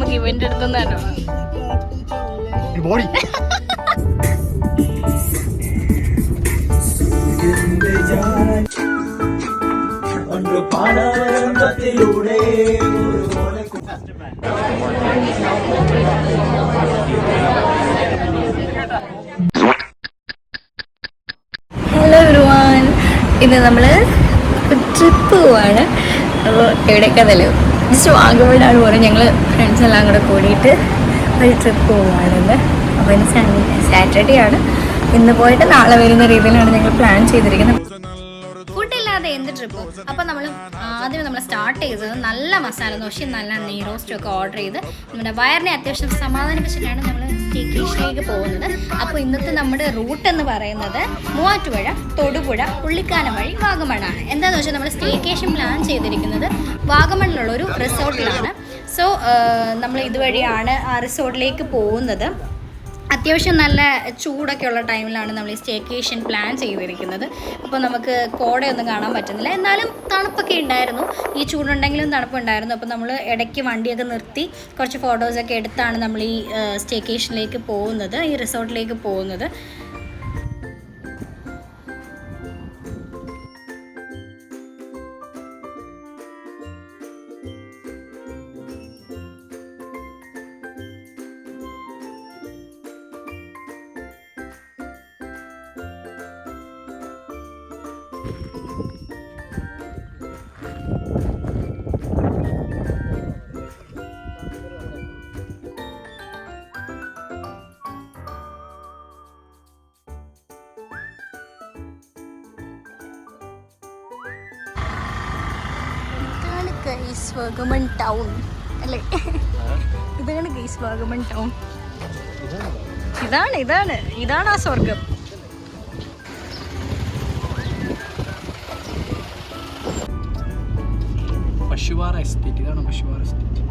നമുക്ക് event എടുത്തുന്നാണോ hello everyone, ഇന്ന് നമ്മൾ ട്രിപ്പ് പോവാണ്. അപ്പോൾ എവിടേക്കാന്നല്ലോ, ജസ്റ്റ് വാഗമണ്ണാണ് പോകുന്നത്. ഞങ്ങൾ ഫ്രണ്ട്സ് എല്ലാം കൂടെ കൂടിയിട്ട് ഒരു ട്രിപ്പ് പോവാണെന്ന്. അപ്പോൾ ഇന്ന് സാറ്റർഡേ ആണ്. ഇന്ന് പോയിട്ട് നാളെ വരുന്ന രീതിയിലാണ് ഞങ്ങൾ പ്ലാൻ ചെയ്തിരിക്കുന്നത്. ഫുഡില്ലാതെ എന്ത് ട്രിപ്പും. അപ്പോൾ ആദ്യം നമ്മൾ സ്റ്റാർട്ട് ചെയ്തത് നല്ല മസാല ദോശയും നല്ല നെയ് റോസ്റ്റും ഒക്കെ ഓർഡർ ചെയ്ത് നമ്മുടെ വയറിനെ അത്യാവശ്യം സമാധാനിപ്പിച്ചിട്ടാണ് നമ്മൾ സ്റ്റേക്കേഷനിലേക്ക് പോകുന്നത്. അപ്പോൾ ഇന്നത്തെ നമ്മുടെ റൂട്ട് എന്ന് പറയുന്നത് മൂവാറ്റുപുഴ, തൊടുപുഴ, പുള്ളിക്കാനം വഴി വാഗമണ്ണാണ്. എന്താണെന്ന് വെച്ചാൽ നമ്മൾ സ്റ്റേക്കേഷൻ പ്ലാൻ ചെയ്തിരിക്കുന്നത് വാഗമണ്ണിലുള്ള ഒരു റിസോർട്ടിലാണ്. സോ നമ്മൾ ഇതുവഴിയാണ് ആ റിസോർട്ടിലേക്ക് പോകുന്നത്. അത്യാവശ്യം നല്ല ചൂടൊക്കെ ഉള്ള ടൈമിലാണ് നമ്മൾ ഈ സ്റ്റേക്കേഷൻ പ്ലാൻ ചെയ്തിരിക്കുന്നത്. അപ്പോൾ നമുക്ക് കോടയൊന്നും കാണാൻ പറ്റുന്നില്ല, എന്നാലും തണുപ്പൊക്കെ ഉണ്ടായിരുന്നു. ഈ ചൂടുണ്ടെങ്കിലും തണുപ്പുണ്ടായിരുന്നു. അപ്പോൾ നമ്മൾ ഇടയ്ക്ക് വണ്ടിയൊക്കെ നിർത്തി കുറച്ച് ഫോട്ടോസൊക്കെ എടുത്താണ് നമ്മൾ ഈ സ്റ്റേക്കേഷനിലേക്ക് പോകുന്നത്, ഈ റിസോർട്ടിലേക്ക് പോകുന്നത്. വാഗമൺ ടൗൺ അല്ലേ? ഇതാണ് ഗൈസ് വാഗമൺ ടൗൺ. ഇതാണ് ആ സ്വർഗം. പശുവാറ എസ്റ്റേറ്റ്. ഇതാണ് പശുവാറ എസ്റ്റേറ്റ്.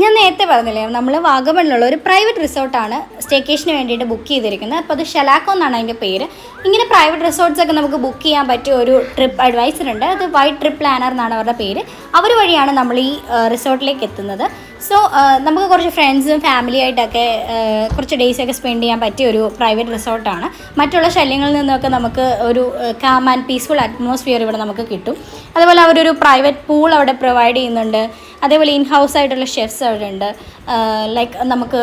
ഞാൻ നേരത്തെ പറഞ്ഞില്ലേ, നമ്മൾ വാഗമണ്ണിലുള്ള ഒരു പ്രൈവറ്റ് റിസോർട്ടാണ് സ്റ്റേക്കേഷന് വേണ്ടിയിട്ട് ബുക്ക് ചെയ്തിരിക്കുന്നത്. അപ്പോൾ അത് ഷെലാക്കോ എന്നാണ് അതിൻ്റെ പേര്. ഇങ്ങനെ പ്രൈവറ്റ് റിസോർട്ട്സൊക്കെ നമുക്ക് ബുക്ക് ചെയ്യാൻ പറ്റിയ ഒരു ട്രിപ്പ് അഡ്വൈസർ ഉണ്ട്. അത് വൈറ്റ് ട്രിപ്പ് പ്ലാനർ എന്നാണ് അവരുടെ പേര്. അവർ വഴിയാണ് നമ്മൾ ഈ റിസോർട്ടിലേക്ക് എത്തുന്നത്. സോ നമുക്ക് കുറച്ച് ഫ്രണ്ട്സും ഫാമിലിയായിട്ടൊക്കെ കുറച്ച് ഡേയ്സൊക്കെ സ്പെൻഡ് ചെയ്യാൻ പറ്റിയ ഒരു പ്രൈവറ്റ് റിസോർട്ടാണ്. മറ്റുള്ള ശല്യങ്ങളിൽ നിന്നൊക്കെ നമുക്ക് ഒരു കാം ആൻഡ് പീസ്ഫുൾ അറ്റ്മോസ്ഫിയർ ഇവിടെ നമുക്ക് കിട്ടും. അതുപോലെ അവരൊരു പ്രൈവറ്റ് പൂൾ അവിടെ പ്രൊവൈഡ് ചെയ്യുന്നുണ്ട്. അതേപോലെ ഇൻ ഹൗസ് ആയിട്ടുള്ള ഷെഫ്സ് അവിടെ ഉണ്ട്. ലൈക്ക് നമുക്ക്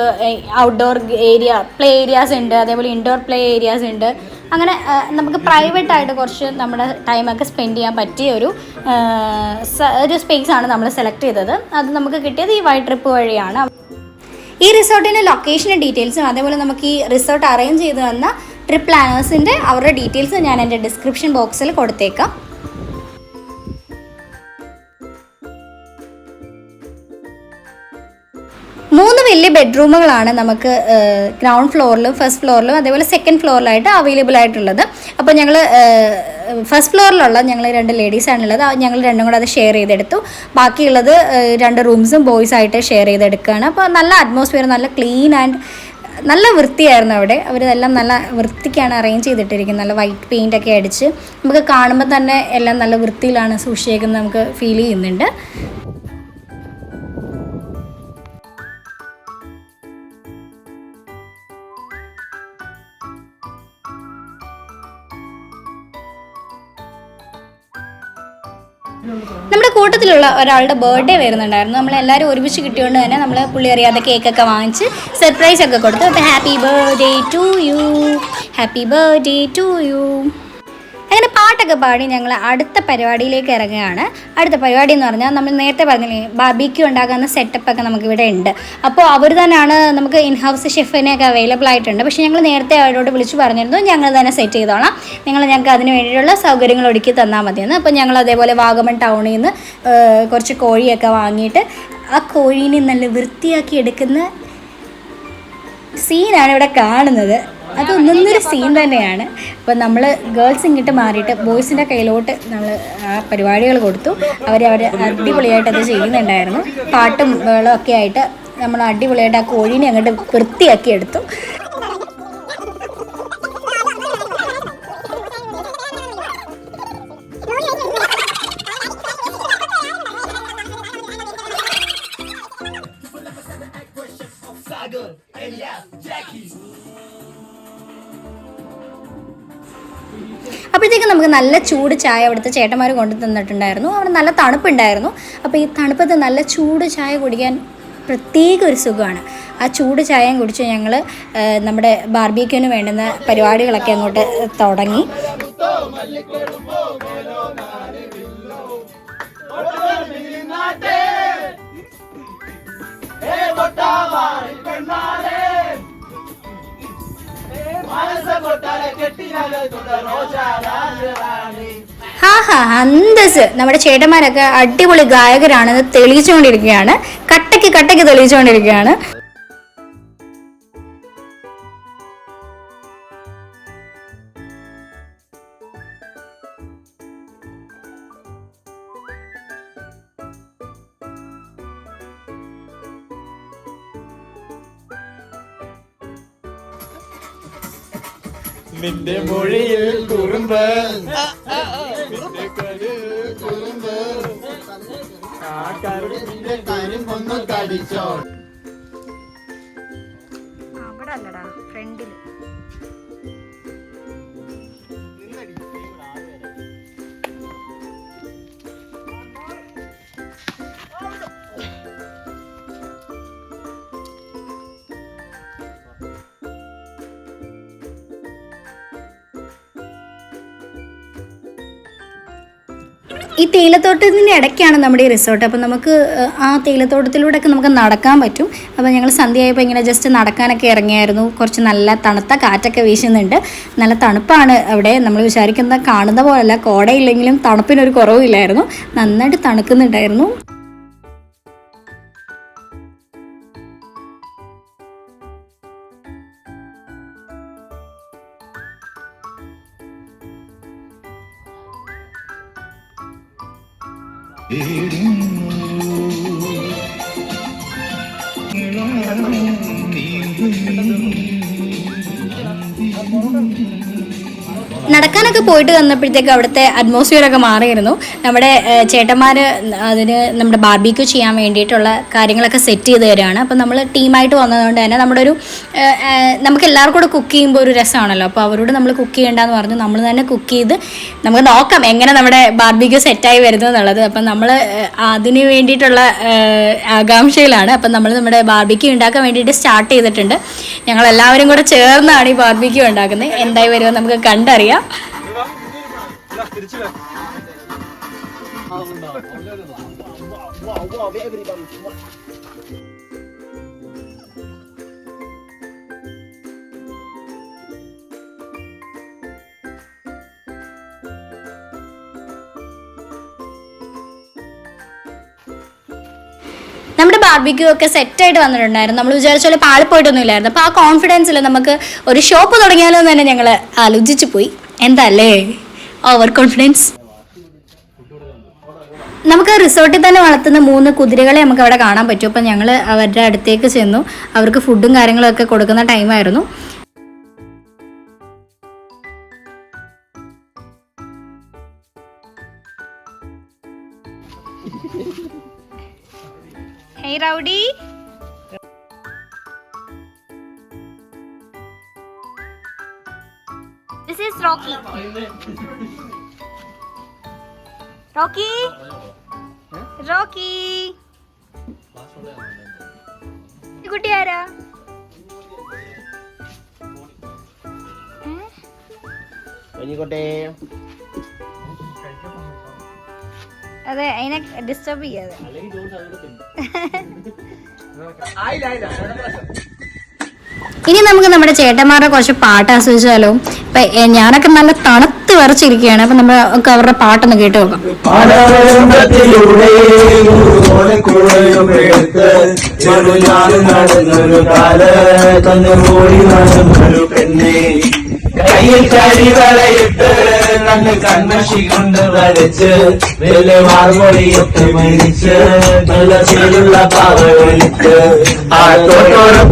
ഔട്ട്ഡോർ ഏരിയ പ്ലേ ഏരിയാസ് ഉണ്ട്, അതേപോലെ ഇൻഡോർ പ്ലേ ഏരിയാസ് ഉണ്ട്. അങ്ങനെ നമുക്ക് പ്രൈവറ്റായിട്ട് കുറച്ച് നമ്മുടെ ടൈമൊക്കെ സ്പെൻഡ് ചെയ്യാൻ പറ്റിയ ഒരു സ്പേസാണ് നമ്മൾ സെലക്ട് ചെയ്തത്. അത് നമുക്ക് കിട്ടിയത് ഈ വൈറ്റ് ട്രിപ്പ് വഴിയാണ്. ഈ റിസോർട്ടിൻ്റെ ലൊക്കേഷൻ്റെ ഡീറ്റെയിൽസും അതേപോലെ നമുക്ക് ഈ റിസോർട്ട് അറേഞ്ച് ചെയ്ത് തന്ന ട്രിപ്പ് പ്ലാനേഴ്സിൻ്റെ അവരുടെ ഡീറ്റെയിൽസ് ഞാൻ എൻ്റെ ഡിസ്ക്രിപ്ഷൻ ബോക്സിൽ കൊടുത്തേക്കാം. 3 വലിയ ബെഡ്റൂമുകളാണ് നമുക്ക് ഗ്രൗണ്ട് ഫ്ലോറിലും ഫസ്റ്റ് ഫ്ലോറിലും അതേപോലെ സെക്കൻഡ് ഫ്ലോറിലായിട്ട് അവൈലബിൾ ആയിട്ടുള്ളത്. അപ്പോൾ ഞങ്ങൾ ഫസ്റ്റ് ഫ്ലോറിലുള്ള ഞങ്ങൾ 2 ലേഡീസാണുള്ളത്. ഞങ്ങൾ രണ്ടും കൂടെ അത് ഷെയർ ചെയ്തെടുത്തു. ബാക്കിയുള്ളത് 2 റൂംസും ബോയ്സ് ആയിട്ട് ഷെയർ ചെയ്തെടുക്കുകയാണ്. അപ്പോൾ നല്ല അറ്റ്മോസ്ഫിയർ, നല്ല ക്ലീൻ ആൻഡ് നല്ല വൃത്തിയായിരുന്നു അവിടെ. അവരിതെല്ലാം നല്ല വൃത്തിക്കാണ് അറേഞ്ച് ചെയ്തിട്ടിരിക്കുന്നത്. നല്ല വൈറ്റ് പെയിൻ്റൊക്കെ അടിച്ച് നമുക്ക് കാണുമ്പോൾ തന്നെ എല്ലാം നല്ല വൃത്തിയിലാണ് സൂക്ഷിച്ചേക്കുന്നത്, നമുക്ക് ഫീൽ ചെയ്യുന്നുണ്ട്. നമ്മുടെ കൂട്ടത്തിലുള്ള ഒരാളുടെ ബർത്ത്ഡേ വരുന്നുണ്ടായിരുന്നു. നമ്മളെല്ലാവരും ഒരുമിച്ച് കിട്ടിയോണ്ട് തന്നെ നമ്മൾ പുള്ളി അറിയാതെ കേക്കൊക്കെ വാങ്ങിച്ച് സർപ്രൈസ് ഒക്കെ കൊടുത്തു. അപ്പോൾ happy birthday to you, happy birthday to you. അങ്ങനെ പാട്ടൊക്കെ പാടി ഞങ്ങൾ അടുത്ത പരിപാടിയിലേക്ക് ഇറങ്ങുകയാണ്. അടുത്ത പരിപാടി എന്ന് പറഞ്ഞാൽ നമ്മൾ നേരത്തെ പറഞ്ഞില്ലേ ബാർബിക്യൂ ഉണ്ടാക്കുന്ന സെറ്റപ്പൊക്കെ നമുക്കിവിടെ ഉണ്ട്. അപ്പോൾ അവർ തന്നെയാണ് നമുക്ക് ഇൻ ഹൗസ് ഷെഫിനെയൊക്കെ അവൈലബിൾ ആയിട്ടുണ്ട്. പക്ഷേ ഞങ്ങൾ നേരത്തെ അവരോട് വിളിച്ച് പറഞ്ഞിരുന്നു ഞങ്ങൾ തന്നെ സെറ്റ് ചെയ്തോളാം, ഞങ്ങൾക്ക് അതിന് വേണ്ടിയിട്ടുള്ള സൗകര്യങ്ങൾ ഒരുക്കി തന്നാൽ മതിയെന്ന്. അപ്പോൾ ഞങ്ങൾ അതേപോലെ വാഗമൺ ടൗണിൽ നിന്ന് കുറച്ച് കോഴിയൊക്കെ വാങ്ങിയിട്ട് ആ കോഴീനെ നല്ല വൃത്തിയാക്കി എടുക്കുന്ന സീനാണ് ഇവിടെ കാണുന്നത്. അത് ഒന്നൊന്നൊരു സീൻ തന്നെയാണ്. അപ്പം നമ്മൾ ഗേൾസ് ഇങ്ങോട്ട് മാറിയിട്ട് ബോയ്സിൻ്റെ കയ്യിലോട്ട് നമ്മൾ ആ പരിപാടികൾ കൊടുത്തു. അവർ അടിപൊളിയായിട്ട് അത് ചെയ്യുന്നുണ്ടായിരുന്നു. പാട്ടും ഒക്കെ ആയിട്ട് നമ്മൾ അടിപൊളിയായിട്ട് ആ കോഴീനെ അങ്ങോട്ട് വൃത്തിയാക്കി എടുത്തു. അപ്പോഴത്തേക്കും നമുക്ക് നല്ല ചൂട് ചായ അവിടുത്തെ ചേട്ടന്മാർ കൊണ്ടു തന്നിട്ടുണ്ടായിരുന്നു. അവിടെ നല്ല തണുപ്പുണ്ടായിരുന്നു. അപ്പോൾ ഈ തണുപ്പത്ത് നല്ല ചൂട് ചായ കുടിക്കാൻ പ്രത്യേക ഒരു സുഖമാണ്. ആ ചൂട് ചായയും കുടിച്ച് ഞങ്ങൾ നമ്മുടെ ബാർബിക്യൂവിന് വേണ്ടുന്ന പരിപാടികളൊക്കെ അങ്ങോട്ട് തുടങ്ങി. അന്തസ് നമ്മുടെ ചേട്ടന്മാരൊക്കെ അടിപൊളി ഗായകരാണെന്ന് തെളിയിച്ചുകൊണ്ടിരിക്കുകയാണ്. കട്ടയ്ക്ക് തെളിയിച്ചുകൊണ്ടിരിക്കുകയാണ്. നിന്റെ മൊഴിയിൽ കുറുമ്പ് കുറുമ്പ് ആ കരുടിന്റെ കരിമ്പൊന്നു കടിച്ചോ. അവിടെ അല്ലടാ ഫ്രണ്ടിൽ. ഈ തേയിലത്തോട്ടത്തിൻ്റെ ഇടയ്ക്കാണ് നമ്മുടെ ഈ റിസോർട്ട്. അപ്പോൾ നമുക്ക് ആ തേയിലത്തോട്ടത്തിലൂടെയൊക്കെ നമുക്ക് നടക്കാൻ പറ്റും. അപ്പോൾ ഞങ്ങൾ സന്ധ്യയായപ്പോൾ ഇങ്ങനെ ജസ്റ്റ് നടക്കാനൊക്കെ ഇറങ്ങിയായിരുന്നു. കുറച്ച് നല്ല തണുത്ത കാറ്റൊക്കെ വീശുന്നുണ്ട്. നല്ല തണുപ്പാണ് അവിടെ. നമ്മൾ വിചാരിക്കുന്ന കാണുന്ന പോലല്ല, കോടയില്ലെങ്കിലും തണുപ്പിനൊരു കുറവില്ലായിരുന്നു. നന്നായിട്ട് തണുക്കുന്നുണ്ടായിരുന്നു. നടക്കാനൊക്കെ പോയിട്ട് വന്നപ്പോഴത്തേക്ക് അവിടുത്തെ അറ്റ്മോസ്ഫിയറൊക്കെ മാറിയിരുന്നു. നമ്മുടെ ചേട്ടന്മാർ അതിന് നമ്മുടെ ബാർബിക്യൂ ചെയ്യാൻ വേണ്ടിയിട്ടുള്ള കാര്യങ്ങളൊക്കെ സെറ്റ് ചെയ്ത് തരികയാണ്. അപ്പോൾ നമ്മൾ ടീമായിട്ട് വന്നതുകൊണ്ട് തന്നെ നമ്മുടെ ഒരു നമുക്ക് എല്ലാവർക്കും കൂടെ കുക്ക് ചെയ്യുമ്പോൾ ഒരു രസമാണല്ലോ. അപ്പോൾ അവരോട് നമ്മൾ കുക്ക് ചെയ്യേണ്ടെന്ന് പറഞ്ഞു. നമ്മൾ തന്നെ കുക്ക് ചെയ്ത് നമുക്ക് നോക്കാം എങ്ങനെ നമ്മുടെ ബാർബിക്യൂ സെറ്റായി വരുന്നു എന്നുള്ളത്. അപ്പം നമ്മൾ അതിന് വേണ്ടിയിട്ടുള്ള ആകാംക്ഷയിലാണ്. അപ്പം നമ്മൾ നമ്മുടെ ബാർബിക്യൂ ഉണ്ടാക്കാൻ വേണ്ടിയിട്ട് സ്റ്റാർട്ട് ചെയ്തിട്ടുണ്ട്. ഞങ്ങളെല്ലാവരും കൂടെ ചേർന്നാണ് ഈ ബാർബിക്യൂ ഉണ്ടാക്കുന്നത്. എന്തായി വരുമെന്ന് നമുക്ക് കണ്ടറിയാം. നമ്മുടെ ബാർബിക്യൂ ഒക്കെ സെറ്റായിട്ട് വന്നിട്ടുണ്ടായിരുന്നു. നമ്മൾ വിചാരിച്ച പോലെ പാളിപ്പോയിട്ടൊന്നും ഇല്ലായിരുന്നു. അപ്പോൾ ആ കോൺഫിഡൻസിൽ നമുക്ക് ഒരു ഷോപ്പ് തുടങ്ങിയാലോ എന്ന് തന്നെ ഞങ്ങൾ ആലോചിച്ച് പോയി. എന്തല്ലേ ഓവർ കോൺഫിഡൻസ്. നമുക്ക് റിസോർട്ടിൽ തന്നെ വളർത്തുന്ന 3 കുതിരകളെ നമുക്ക് അവിടെ കാണാൻ പറ്റും. അപ്പം ഞങ്ങൾ അവരുടെ അടുത്തേക്ക് ചെന്നു. അവർക്ക് ഫുഡും കാര്യങ്ങളൊക്കെ കൊടുക്കുന്ന ടൈമായിരുന്നു. Hey Rowdy. This is Rocky. Rocky. Rocky. ഈ കുട്ടി ആരാ? അതെ, അതിനെ ഡിസ്റ്റർബ് ചെയ്യാതെ. ഇനി നമുക്ക് നമ്മുടെ ചേട്ടന്മാരുടെ കുറച്ച് പാട്ട് ആസ്വദിച്ചാലോ. അപ്പം ഞാനൊക്കെ നല്ല തണുത്ത് വിറച്ചിരിക്കുകയാണ്. അപ്പം നമുക്ക് അവരുടെ പാട്ടൊന്ന് കേട്ട് നോക്കാം. കയ്യിൽ കരിവളയിട്ട് കണ്ണ് കൺമഷി കൊണ്ട് വരച്ച് വെല്ലെ വാർമൊഴിയൊക്കെ മരിച്ച് നല്ല ചേലുള്ള പാവളിച്ച് ആ തൊട്ടോരം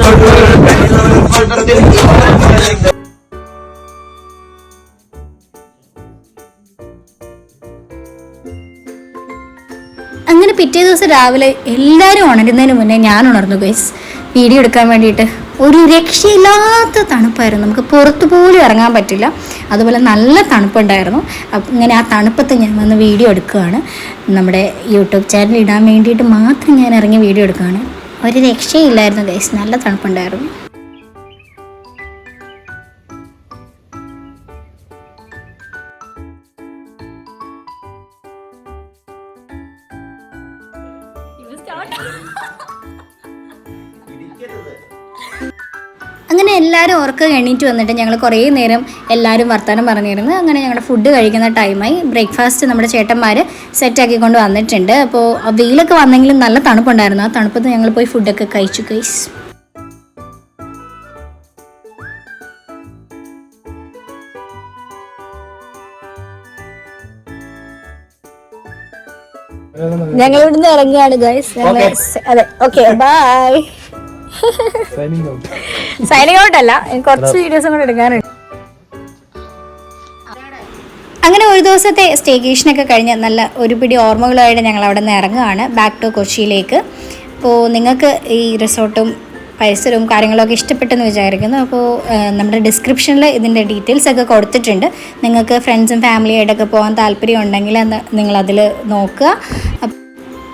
അങ്ങനെ പിറ്റേ ദിവസം രാവിലെ എല്ലാവരും ഉണരുന്നതിന് മുന്നേ ഞാൻ ഉണർന്നു ഗൈസ്, വീഡിയോ എടുക്കാൻ വേണ്ടിയിട്ട്. ഒരു രക്ഷയില്ലാത്ത തണുപ്പായിരുന്നു, നമുക്ക് പുറത്തു പോലും ഇറങ്ങാൻ പറ്റില്ല. അതുപോലെ നല്ല തണുപ്പുണ്ടായിരുന്നു. അപ്പം ഇങ്ങനെ ആ തണുപ്പത്ത് ഞാൻ വന്ന് വീഡിയോ എടുക്കുകയാണ്. നമ്മുടെ യൂട്യൂബ് ചാനൽ ഇടാൻ വേണ്ടിയിട്ട് മാത്രം ഞാൻ ഇറങ്ങി വീഡിയോ എടുക്കുകയാണ്. ഒരു രക്ഷയില്ലായിരുന്നു ഗൈസ്, നല്ല തണുപ്പുണ്ടായിരുന്നു. അങ്ങനെ എല്ലാവരും ഉറക്കം എണീറ്റ് വന്നിട്ട് ഞങ്ങൾ കുറേ നേരം എല്ലാവരും വർത്തമാനം പറഞ്ഞിരുന്നു. അങ്ങനെ ഞങ്ങളുടെ ഫുഡ് കഴിക്കുന്ന ടൈമായി. ബ്രേക്ക്ഫാസ്റ്റ് നമ്മുടെ ചേട്ടന്മാർ സെറ്റാക്കിക്കൊണ്ട് വന്നിട്ടുണ്ട്. അപ്പോൾ വെയിലൊക്കെ വന്നെങ്കിലും നല്ല തണുപ്പുണ്ടായിരുന്നു. ആ തണുപ്പത്ത് ഞങ്ങൾ പോയി ഫുഡൊക്കെ കഴിച്ചു ഗൈസ്. ഞങ്ങൾ ഇവിടുന്ന് ഇറങ്ങുകയാണ് ഗൈസ്. അതെ, ഓക്കെ, ബൈ. സൈനിങ് ഔട്ട് അല്ല, കുറച്ച് വീഡിയോസും കൂടെ എടുക്കാനുണ്ട്. അങ്ങനെ ഒരു ദിവസത്തെ സ്റ്റേക്കേഷനൊക്കെ കഴിഞ്ഞ് നല്ല ഒരു പിടി ഓർമ്മകളുമായിട്ട് ഞങ്ങൾ അവിടെ നിന്ന് ഇറങ്ങുകയാണ് ബാക്ക് ടു കൊച്ചിയിലേക്ക്. അപ്പോൾ നിങ്ങൾക്ക് ഈ റിസോർട്ടും പരിസരവും കാര്യങ്ങളൊക്കെ ഇഷ്ടപ്പെട്ടെന്ന് വിചാരിക്കുന്നു. അപ്പോൾ നമ്മുടെ ഡിസ്ക്രിപ്ഷനിൽ ഇതിൻ്റെ ഡീറ്റെയിൽസ് ഒക്കെ കൊടുത്തിട്ടുണ്ട്. നിങ്ങൾക്ക് ഫ്രണ്ട്സും ഫാമിലിയായിട്ടൊക്കെ പോകാൻ താല്പര്യം ഉണ്ടെങ്കിൽ നിങ്ങളതിൽ നോക്കുക.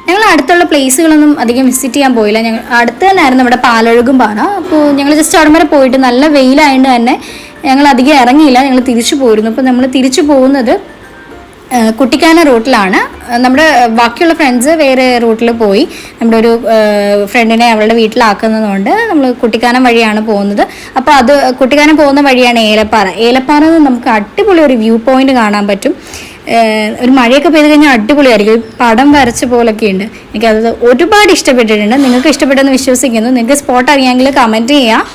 ഞങ്ങൾ അടുത്തുള്ള പ്ലേസുകളൊന്നും അധികം വിസിറ്റ് ചെയ്യാൻ പോയില്ല. ഞങ്ങൾ അടുത്ത് തന്നെയായിരുന്നു നമ്മുടെ പാലൊഴുകും പാറ. അപ്പോൾ ഞങ്ങൾ ജസ്റ്റ് അവിടെ വരെ പോയിട്ട് നല്ല വെയിലായതുകൊണ്ട് തന്നെ ഞങ്ങൾ അധികം ഇറങ്ങിയില്ല, ഞങ്ങൾ തിരിച്ചു പോയിരുന്നു. അപ്പോൾ നമ്മൾ തിരിച്ചു പോകുന്നത് കുട്ടിക്കാന റൂട്ടിലാണ്. നമ്മുടെ ബാക്കിയുള്ള ഫ്രണ്ട്സ് വേറെ റൂട്ടിൽ പോയി. നമ്മുടെ ഒരു ഫ്രണ്ടിനെ അവളുടെ വീട്ടിലാക്കുന്നതുകൊണ്ട് നമ്മൾ കുട്ടിക്കാനം വഴിയാണ് പോകുന്നത്. അപ്പോൾ അത് കുട്ടിക്കാനം പോകുന്ന വഴിയാണ് ഏലപ്പാറ. ഏലപ്പാറ നമുക്ക് അടിപൊളി ഒരു വ്യൂ പോയിന്റ് കാണാൻ പറ്റും. ഒരു മഴയൊക്കെ പെയ്ത് കഴിഞ്ഞാൽ അടിപൊളിയായിരിക്കും. പടം വരച്ച പോലൊക്കെ ഉണ്ട്. എനിക്കത് ഒരുപാട് ഇഷ്ടപ്പെട്ടിട്ടുണ്ട്. നിങ്ങൾക്ക് ഇഷ്ടപ്പെട്ടെന്ന് വിശ്വസിക്കുന്നു. നിങ്ങൾക്ക് സ്പോട്ട് അറിയാമെങ്കിൽ കമൻറ്റ് ചെയ്യാം.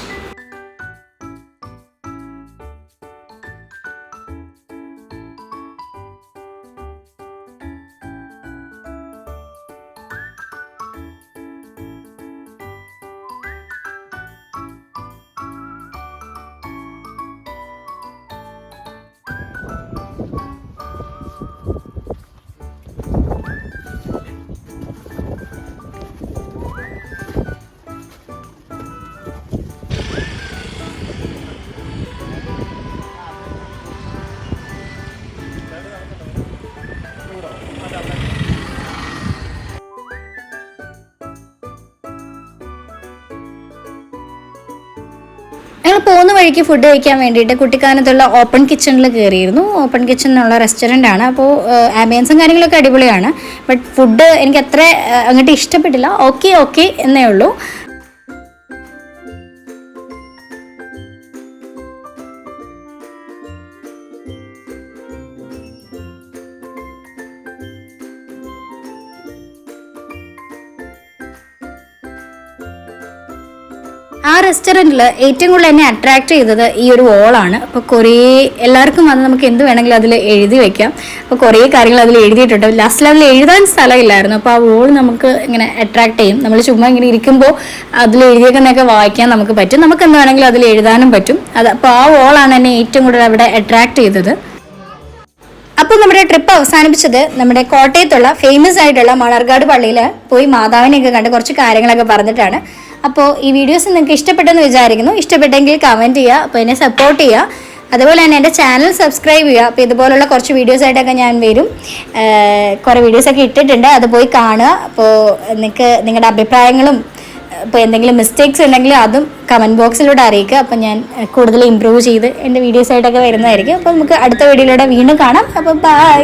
ഞങ്ങൾ പോകുന്ന വഴിക്ക് ഫുഡ് കഴിക്കാൻ വേണ്ടിയിട്ട് കുട്ടിക്കാനത്തുള്ള ഓപ്പൺ കിച്ചണിൽ കയറിയിരുന്നു. ഓപ്പൺ കിച്ചൺ എന്നുള്ള റെസ്റ്റോറൻ്റ് ആണ്. അപ്പോൾ ആംബിയൻസും കാര്യങ്ങളൊക്കെ അടിപൊളിയാണ്. ബട്ട് ഫുഡ് എനിക്ക് അത്ര അങ്ങോട്ട് ഇഷ്ടപ്പെട്ടില്ല. ഓക്കെ എന്നേ ഉള്ളൂ. ആ റെസ്റ്റോറൻറ്റിൽ ഏറ്റവും കൂടുതൽ എന്നെ അട്രാക്ട് ചെയ്തത് ഈ ഒരു വോളാണ്. അപ്പോൾ കുറേ എല്ലാവർക്കും വന്ന് നമുക്ക് എന്ത് വേണമെങ്കിലും അതിൽ എഴുതി വെക്കാം. അപ്പോൾ കുറേ കാര്യങ്ങൾ അതിൽ എഴുതിയിട്ടുണ്ട്. ലാസ്റ്റ് ലെവലിൽ എഴുതാൻ സ്ഥലമില്ലായിരുന്നു. അപ്പോൾ ആ വോൾ നമുക്ക് ഇങ്ങനെ അട്രാക്ട് ചെയ്യും. നമ്മൾ ചുമ്മാ ഇങ്ങനെ ഇരിക്കുമ്പോൾ അതിൽ എഴുതിയേക്കുന്നതൊക്കെ വായിക്കാൻ നമുക്ക് പറ്റും. നമുക്ക് എന്ത് വേണമെങ്കിലും അതിൽ എഴുതാനും പറ്റും. അപ്പോൾ ആ വോളാണ് എന്നെ ഏറ്റവും കൂടുതൽ അവിടെ അട്രാക്ട് ചെയ്തത്. അപ്പോൾ നമ്മുടെ ട്രിപ്പ് അവസാനിപ്പിച്ചത് നമ്മുടെ കോട്ടയത്തുള്ള ഫേമസ് ആയിട്ടുള്ള മണർകാട് പള്ളിയിൽ പോയി മാതാവിനെയൊക്കെ കണ്ട് കുറച്ച് കാര്യങ്ങളൊക്കെ പറഞ്ഞിട്ടാണ്. അപ്പോൾ ഈ വീഡിയോസ് നിങ്ങൾക്ക് ഇഷ്ടപ്പെട്ടെന്ന് വിചാരിക്കുന്നു. ഇഷ്ടപ്പെട്ടെങ്കിൽ കമൻറ്റ് ചെയ്യുക. അപ്പോൾ എന്നെ സപ്പോർട്ട് ചെയ്യുക. അതുപോലെ തന്നെ എൻ്റെ ചാനൽ സബ്സ്ക്രൈബ് ചെയ്യുക. അപ്പോൾ ഇതുപോലുള്ള കുറച്ച് വീഡിയോസായിട്ടൊക്കെ ഞാൻ വരും. കുറേ വീഡിയോസൊക്കെ ഇട്ടിട്ടുണ്ട്, അത് പോയി കാണുക. അപ്പോൾ നിങ്ങൾക്ക് നിങ്ങളുടെ അഭിപ്രായങ്ങളും ഇപ്പോൾ എന്തെങ്കിലും മിസ്റ്റേക്സ് ഉണ്ടെങ്കിൽ അതും കമൻറ്റ് ബോക്സിലൂടെ അറിയിക്കുക. അപ്പോൾ ഞാൻ കൂടുതൽ ഇമ്പ്രൂവ് ചെയ്ത് എൻ്റെ വീഡിയോസായിട്ടൊക്കെ വരുന്നതായിരിക്കും. അപ്പോൾ നമുക്ക് അടുത്ത വീഡിയോയിലൂടെ വീണ്ടും കാണാം. അപ്പോൾ ബൈ.